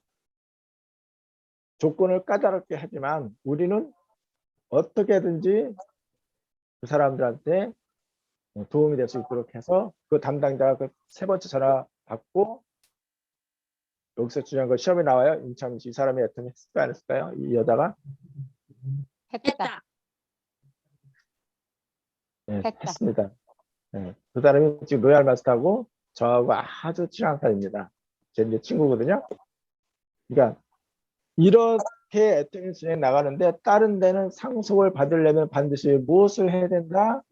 조건을 까다롭게 하지만 우리는 어떻게든지 그 사람들한테 도움이 될 수 있도록 해서 그 담당자가 그 세 번째 전화 받고 여기서 중요한 거 시험에 나와요. 임창민 씨, 이 사람이 어떤 했을까요? 안 했을까요? 이 여자가 했다. 네, 했다. 했습니다. 네, 그 사람이 지금 로얄 마스터하고 저하고 아주 친한 사이입니다. 제 이제 친구거든요. 그러니까 이렇게 애통이 진행 나가는데 다른 데는 상속을 받으려면 반드시 무엇을 해야 된다?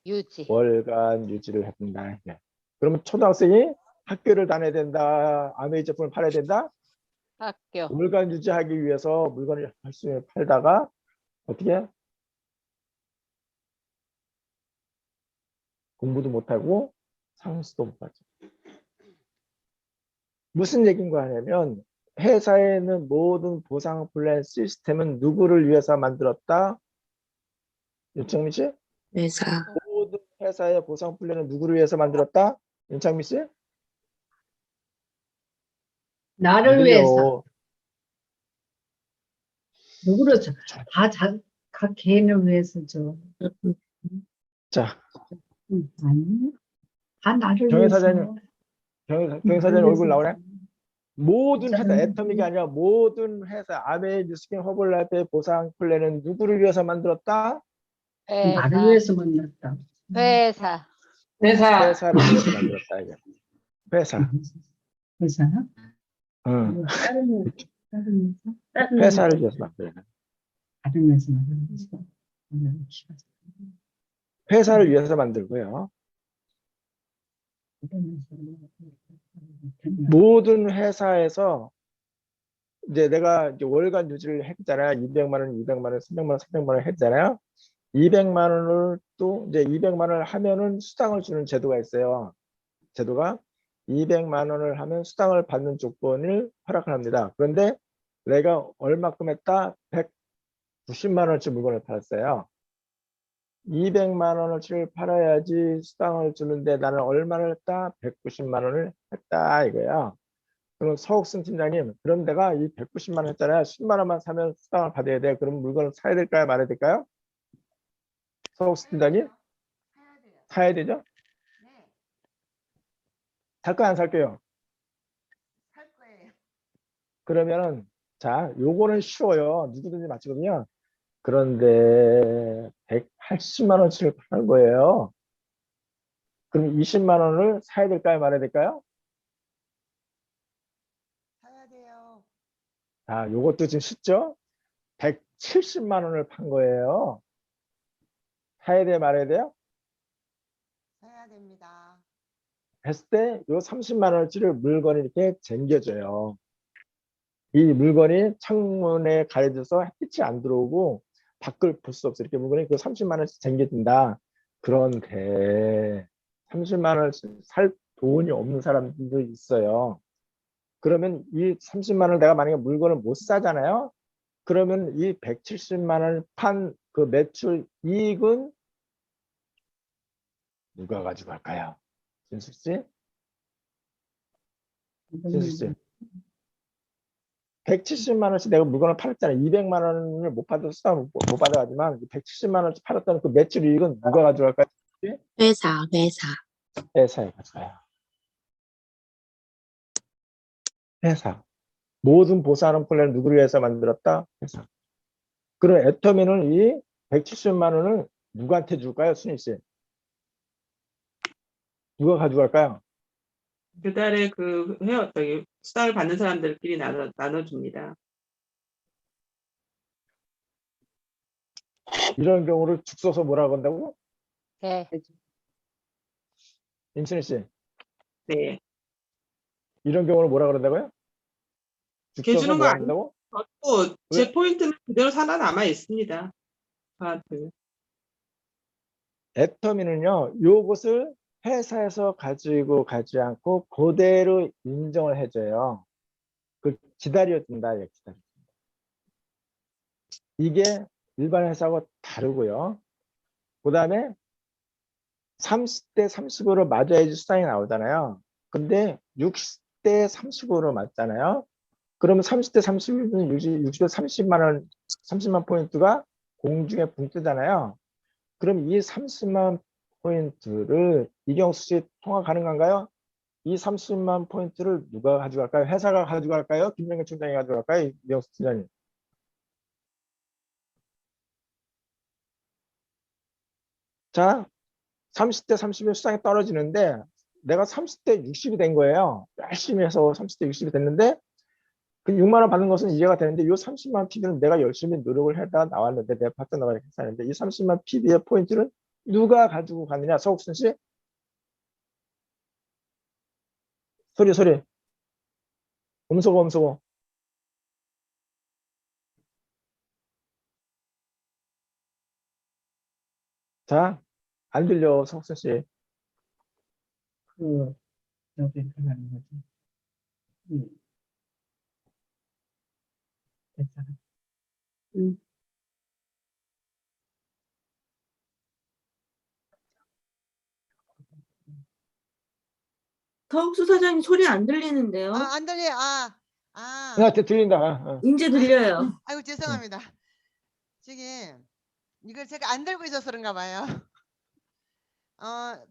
유지. 월간 유지를 해야 된다. 네. 그러면 초등학생이 학교를 다녀야 된다. 아메이 제품을 팔아야 된다. 학교. 월간 유지하기 위해서 물건을 열심히 팔다가 어떻게 공부도 못하고 상수도 못하죠. 무슨 얘기인가 하냐면 회사에 있는 모든 보상 플랜 시스템은 누구를 위해서 만들었다? 윤창민 씨? 회사. 모든 회사의 보상 플랜은 누구를 위해서 만들었다? 윤창민 씨? 나를 위해서. 누구요? 누구를 각 개인을 위해서죠. 자, 아니, 다 나를 경혜 위해서. 사장님, 경혜 사장님 얼굴 나오네? 모든 회사, 애터미가 아니라 모든 회사, 아메이, 뉴스킨, 허블라이프의 보상 플랜은 누구를 위해서 만들었다? 나를 회사. 위해서 만났다. 회사. 회사를 위해서 만들었다. 이게. 회사. 회사? 응. 다른 회사? 회사를 위해서 만들었다. 다른 회사 만들었어. 회사를 위해서 만들고요. 모든 회사에서 이제 내가 이제 월간 유지를 했잖아요. 200만 원, 200만 원, 300만 원, 300만 원 했잖아요. 200만 원을 또 이제 200만 원을 하면은 수당을 주는 제도가 있어요. 제도가 200만 원을 하면 수당을 받는 조건을 허락을 합니다. 그런데 내가 얼마큼 했다? 190만 원어치 물건을 팔았어요. 200만 원어치를 팔아야지 수당을 주는데 나는 얼마를 했다? 190만 원을 했다 이거야. 그럼 서옥순 팀장님, 그럼 내가 이 190만 원 했잖아요. 10만 원만 사면 수당을 받아야 돼. 그럼 물건을 사야 될까요? 말아야 될까요? 서옥순 팀장님? 사야 되죠? 살까요? 안 살게요? 살 거예요. 그러면은 자, 요거는 쉬워요. 누구든지 맞히거든요. 그런데 180만 원치를 파는 거예요. 그럼 20만 원을 사야 될까요? 말아야 될까요? 사야 돼요. 자, 요것도 지금 쉽죠? 170만 원을 판 거예요. 사야 돼, 말아야 돼요? 사야 됩니다. 했을 때 요 30만 원어치를 물건이 이렇게 쟁겨져요. 이 물건이 창문에 가려져서 햇빛이 안 들어오고 밖을 볼 수 없어. 이렇게 물건이 그 30만 원씩 쟁겨진다. 그런데 30만 원씩 살 돈이 없는 사람들도 있어요. 그러면 이 30만 원을 내가 만약에 물건을 못 사잖아요. 그러면 이 170만 원을 판 그 매출 이익은 누가 가지고 갈까요? 진숙 씨? 진숙 씨. 170만 원씩 내가 물건을 팔았잖아요. 200만 원을 못 받아서 수당 못 받아가지만 170만 원씩 팔았다는 그 매출 이익은 누가 가져갈까요? 회사. 회사에 가져가요. 회사. 모든 보상하는 플랜을 누구를 위해서 만들었다? 회사. 그럼 애터미는 이 170만 원을 누구한테 줄까요? 순희 씨. 누가 가져갈까요? 그달에 그 수당을 받는 사람들끼리 나눠줍니다. 이런 경우를 죽 써서 뭐라고 한다고? 네. 임순희 씨. 네. 이런 경우를 뭐라 그런다고요? 죽 걔 써서 주는 거 뭐 아니고 한다고? 제 왜? 포인트는 그대로 살아남아 있습니다. 저한테는. 애터미는요, 요것을 회사에서 가지고 가지 않고 그대로 인정을 해줘요. 그 기다려준다, 예, 기다려. 이게 일반 회사하고 다르고요. 그 다음에 30대 30으로 맞아야지 수당이 나오잖아요. 근데 60대 30으로 맞잖아요. 그러면 30대 30이면 60대 30만 원, 30만 포인트가 공중에 붕 뜨잖아요. 그럼 이 30만 포인트를 이경수 씨 통화 가능한가요? 이 30만 포인트를 누가 가져갈까요? 회사가 가져갈까요? 김명현 총장이 가져갈까요? 이경수 팀장님. 자, 30대 30이 수당이 떨어지는데 내가 30대 60이 된 거예요. 열심히 해서 30대 60이 됐는데 그 6만 원 받는 것은 이해가 되는데 이 30만 원 PB는 내가 열심히 노력을 하다 나왔는데 내 파트너가 괜찮은데 이 30만 PB의 포인트를 누가 가지고 가느냐? 서욱순 씨? 소리. 음소거. 자, 안 들려, 서욱순 씨. 여기 하는 거지. 괜찮아. 서욱수 사장님 소리 안 들리는데요? 안 들려요. 나한테 들린다. 이제 들려요. 아이고, 죄송합니다. 지금 이걸 제가 안 들고 있어서 그런가 봐요.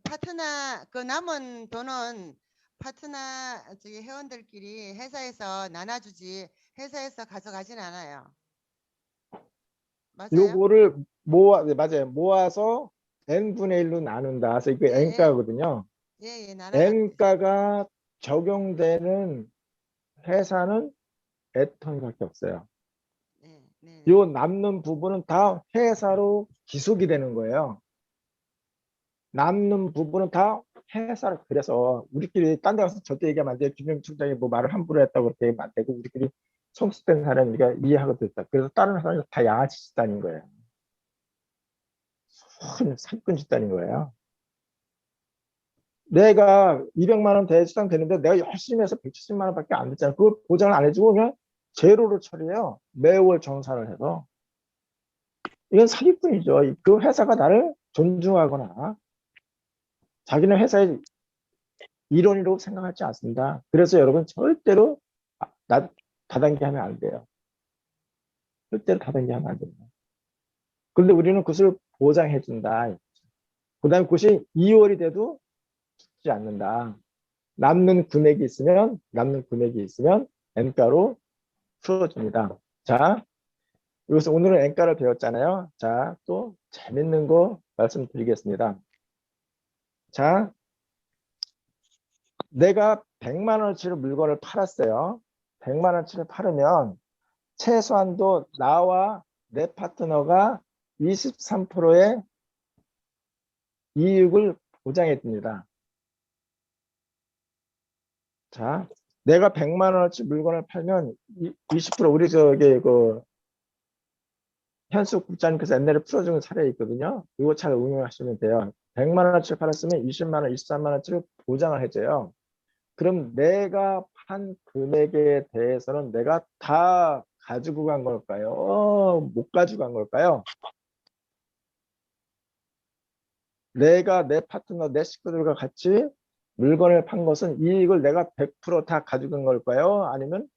파트너, 그 남은 돈은 파트너 회원들끼리 회사에서 나눠주지 회사에서 가져가진 않아요. 맞아요? 요거를 네, 맞아요. 모아서 n분의 1로 나눈다. 그래서 이게 예, n가거든요. 예, 나눠가지고. n가가 적용되는 회사는 애터미밖에 없어요. 네. 요 남는 부분은 다 회사로 기속이 되는 거예요. 남는 부분은 다 회사로. 그래서 우리끼리 딴 데 가서 절대 얘기하면 안 돼요. 김영 총장이 뭐 말을 함부로 했다고 그렇게 얘기하면 안 되고 우리끼리 성숙된 사람이니까 이해하고 듣다. 그래서 다른 사람이 다 양아치 짓다는 거예요. 손 사기꾼 짓다는 거예요. 내가 200만 원 대수당 되는데 내가 열심히 해서 170만 원밖에 안 됐잖아요. 그걸 보장을 안 해주고 그냥 제로로 처리해요. 매월 정산을 해서. 이건 사기꾼이죠. 그 회사가 나를 존중하거나 자기는 회사의 일원이라고 생각하지 않습니다. 그래서 여러분 절대로 다단계 하면 안 돼요. 절대로 다단계 하면 안 됩니다. 그런데 우리는 그것을 보장해 준다. 그 다음에 그것이 2월이 돼도 죽지 않는다. 남는 금액이 있으면 N가로 풀어줍니다. 자, 여기서 오늘은 N가를 배웠잖아요. 자, 또 재밌는 거 말씀드리겠습니다. 자, 내가 100만 원어치를 물건을 팔았어요. 100만 원어치를 팔으면 최소한도 나와 내 파트너가 23%의 이익을 보장해 줍니다. 자, 내가 100만 원어치 물건을 팔면 20% 우리 현숙 국장님께서 옛날에 풀어준 사례 있거든요. 이거 잘 응용하시면 돼요. 100만 원어치를 팔았으면 20만 원, 23만 원어치를 보장을 해줘요. 그럼 내가 판 금액에 대해서는 내가 다 가지고 간 걸까요? 못 가지고 간 걸까요? 내가 내 파트너, 내 식구들과 같이 물건을 판 것은 이익을 내가 100% 다 가져간 걸까요? 아니면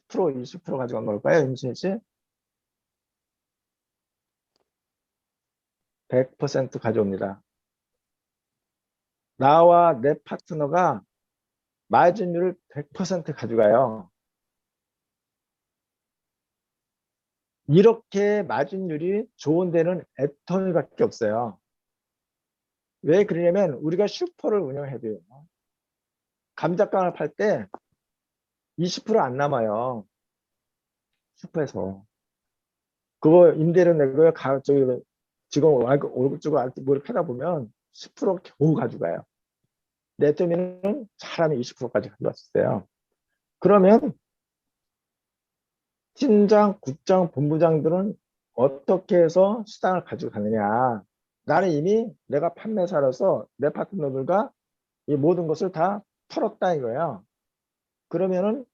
10%, 20% 가져간 걸까요? 임신희 씨? 100% 가져옵니다. 나와 내 파트너가 마진율을 100% 가져가요. 이렇게 마진율이 좋은 데는 애터미밖에 없어요. 왜 그러냐면 우리가 슈퍼를 운영해야 돼요. 감작강을 팔 때 20%안 남아요. 슈퍼에서. 그거 임대료 내고요. 직원 월급 주고 뭘 파다 보면 10% 겨우 가져가요. 애터미는 사람이 20%까지 가져갔었어요. 그러면 팀장, 국장, 본부장들은 어떻게 해서 수당을 가지고 가느냐. 나는 이미 내가 판매사로서 내 파트너들과 이 모든 것을 다 털었다 이거예요. 그러면은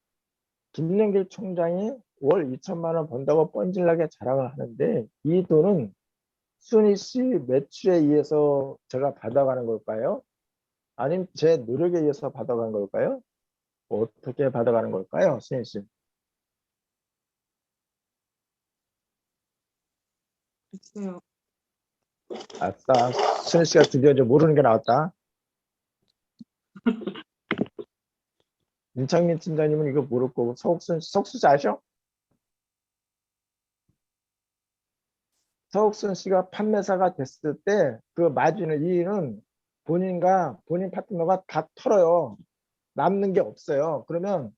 김영길 총장이 월 2천만 원 번다고 뻔질나게 자랑을 하는데 이 돈은 순희 씨 매출에 의해서 제가 받아가는 걸까요? 아니면 제 노력에 의해서 받아가는 걸까요? 어떻게 받아가는 걸까요, 순희 씨? 글쎄요. 아싸, 순희 씨가 드디어 이제 모르는 게 나왔다. 윤창민 팀장님은 이거 모를 거고 석수 씨 아셔? 서욱순 씨가 판매사가 됐을 때 그 마진을 이익은 본인과 본인 파트너가 다 털어요. 남는 게 없어요. 그러면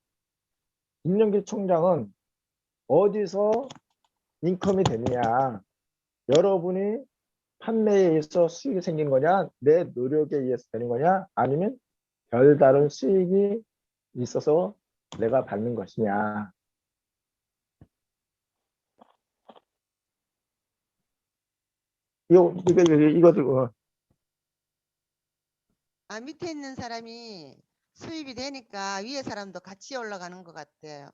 김영길 총장은 어디서 인컴이 되느냐? 여러분이 판매에 의해서 수익이 생긴 거냐? 내 노력에 의해서 되는 거냐? 아니면 별다른 수익이 있어서 내가 받는 것이냐? 이거 아, 밑에 있는 사람이 수입이 되니까 위에 사람도 같이 올라가는 것 같아요.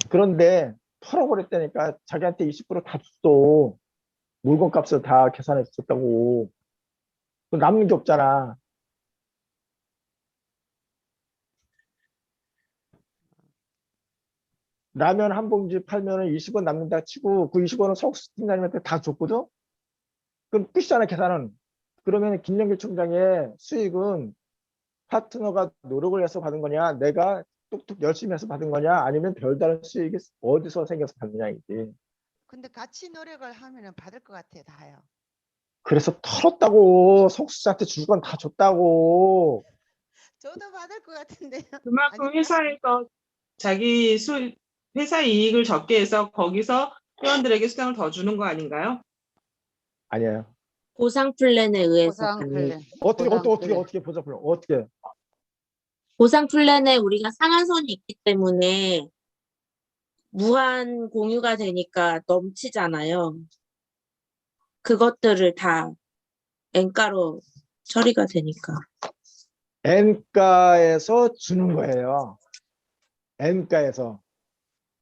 그런데 털어버렸다니까 자기한테 20%다 줬어. 물건값을 다 계산해 줬다고. 남는 게 없잖아. 라면 한 봉지 팔면은 20원 남는다 치고 그 20원은 석수 팀장님한테 다 줬거든? 그럼 끝이잖아, 계산은. 그러면 김영길 총장의 수익은 파트너가 노력을 해서 받은 거냐, 내가 뚝뚝 열심히 해서 받은 거냐, 아니면 별다른 수익이 어디서 생겨서 받느냐, 이게. 근데 같이 노력을 하면은 받을 것 같아요, 다요. 그래서 털었다고. 석수한테 줄 건 다 줬다고. 저도 받을 것 같은데요. 그만큼 아닌가? 회사에서 자기 회사 이익을 적게 해서 거기서 회원들에게 수당을 더 주는 거 아닌가요? 아니에요. 보상 플랜에 의해서 보상 플랜. 어떻게 보상 플랜. 보자 불러. 어떻게? 보상 플랜에 우리가 상한선이 있기 때문에 무한 공유가 되니까 넘치잖아요. 그것들을 다 N가로 처리가 되니까. N가에서 주는 거예요. N가에서.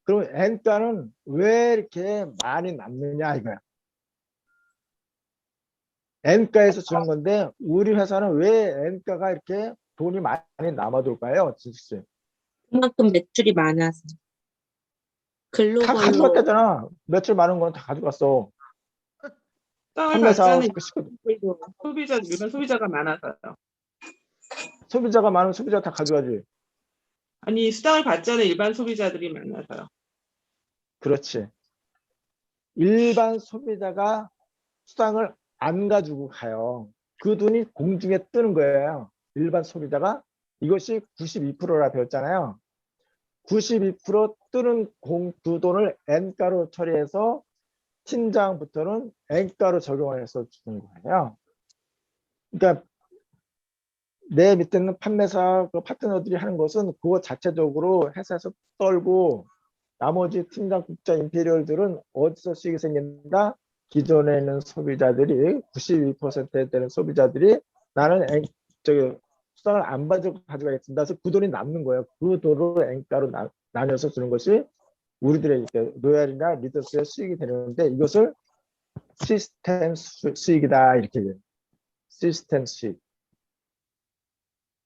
그럼 N가는 왜 이렇게 많이 남느냐 이거야. N가에서 주는 건데 우리 회사는 왜 N가가 이렇게 돈이 많이 남아돌까요? 진짜. 그만큼 매출이 많아서. 다 글로벌로 가져갔다잖아. 매출 많은 건 다 가져갔어. 수당을 판매사 받자는 일반 소비자가 많아서요. 소비자가 많으면 소비자 다 가져가지. 아니, 수당을 받자는 일반 소비자들이 많아서요. 그렇지. 일반 소비자가 수당을 안 가지고 가요. 그 돈이 공중에 뜨는 거예요. 일반 소비자가. 이것이 92%라 되었잖아요. 92% 뜨는 그 돈을 N가로 처리해서 팀장부터는 N가로 적용을 해서 주는 거예요. 그러니까 내 밑에 있는 판매사 그 파트너들이 하는 것은 그거 자체적으로 회사에서 떨고 나머지 팀장, 국장, 임페리얼들은 어디서 수익이 생긴다? 기존에 있는 소비자들이 92%에 되는 소비자들이 나는 수당을 안 가져가겠습니다. 그래서 그 돈이 남는 거예요. 그 돈을 N가로 나눠서 주는 것이 우리들의 로얄이나 리더스의 수익이 되는데 이것을 시스템 수익이다 이렇게 얘기해요. 시스템 수익.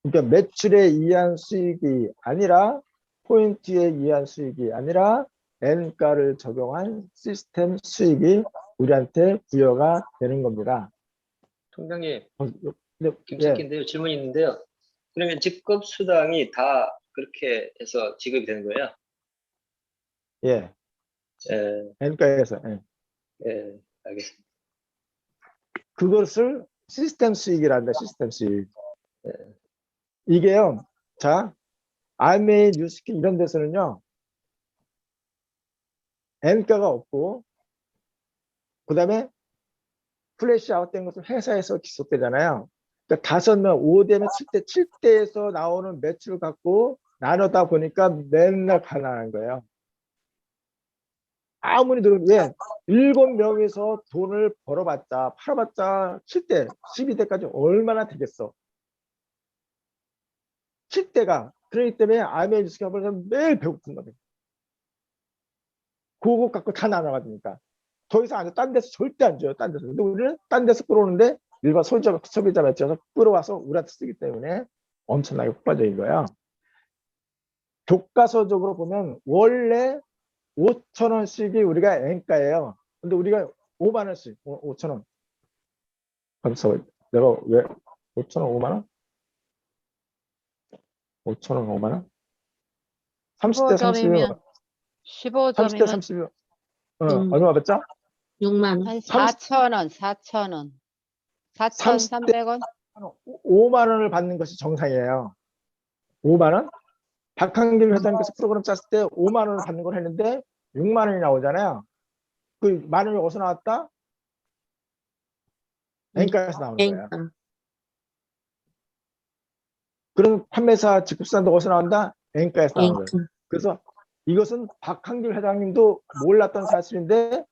그러니까 매출에 의한 수익이 아니라 포인트에 의한 수익이 아니라 N가를 적용한 시스템 수익이 우리한테 부여가 되는 겁니다. 총장님, 네, 김석희인데요. 질문이 있는데요. 그러면 직급 수당이 다 그렇게 해서 지급이 되는 거예요? 예. 예, N가에서. 예. 예, 알겠습니다. 그것을 시스템 수익이란다, 시스템 수익. 이게요, 자, RMA, 뉴스키 이런 데서는요, N가가 없고, 그 다음에 플래시 아웃된 것을 회사에서 기속되잖아요. 그러니까 5명, 5대면 7대, 7대에서 나오는 매출을 갖고 나누다 보니까 맨날 가난한 거예요. 아무리 들어도 왜 7명에서 돈을 벌어봤자, 팔아봤자 7대, 12대까지 얼마나 되겠어? 7대가. 그렇기 때문에 RMA 뉴스키가 매일 배고픈 거예요. 그거 갖고 다 나눠가지니까. 더 이상 안 돼. 딴 데서 절대 안 줘요. 딴 데서. 근데 우리는 딴 데서 끌어오는데 일반 소비자 매체에서 끌어와서 우리한테 쓰기 때문에 엄청나게 폭발적인 거예요. 교과서적으로 보면 원래 5,000원씩이 우리가 N가예요. 근데 우리가 5만 원씩, 5,000원. 그래서 내가 왜 5,000원, 5만 원? 5,000원, 5만 원? 30대 30이면 30대 15점이면 30이면 얼마 받죠? 6만 원. 한 4,000원, 4,000원. 4,300원? 5만 원을 받는 것이 정상이에요. 5만 원? 박한길 회장님께서 프로그램 짰을 때 5만 원을 받는 걸 했는데 6만 원이 나오잖아요. 그 만 원이 어디서 나왔다? N가에서 나오는 거예요. N가. 그럼 판매사 직급산도 어디서 나온다? N가에서 나오는 거예요. N가. 그래서 이것은 박한길 회장님도 몰랐던 사실인데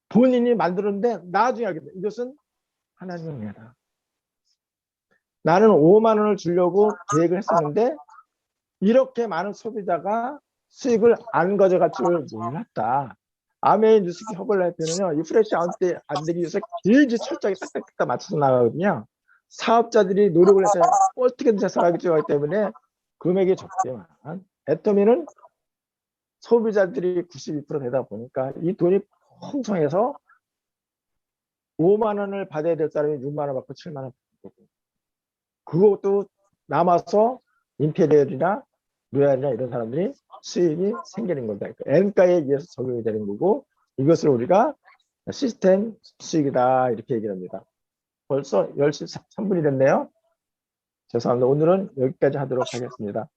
본인이 만들었는데 나중에 알게 돼. 이것은 하나님의 은혜다. 나는 5만 원을 주려고 계획을 했었는데 이렇게 많은 소비자가 수익을 안 가져갈 줄 몰랐다. 아메이 뉴스키 허벌라이프는요, 이 프레시 안 되기 위해서 길게 철저하게 딱딱딱 맞춰서 나가거든요. 사업자들이 노력을 해서 어떻게든 재산하기 하기 때문에 금액이 적지만 애터미는 소비자들이 92% 되다 보니까 이 돈이 풍성해서 5만 원을 받아야 될 사람이 6만 원 받고 7만 원 받고 그것도 남아서 인테리어나 로얄이나 이런 사람들이 수익이 생기는 겁니다. N가에 의해서 적용이 되는 거고 이것을 우리가 시스템 수익이다 이렇게 얘기를 합니다. 벌써 10시 3분이 됐네요. 죄송합니다. 오늘은 여기까지 하도록 하겠습니다.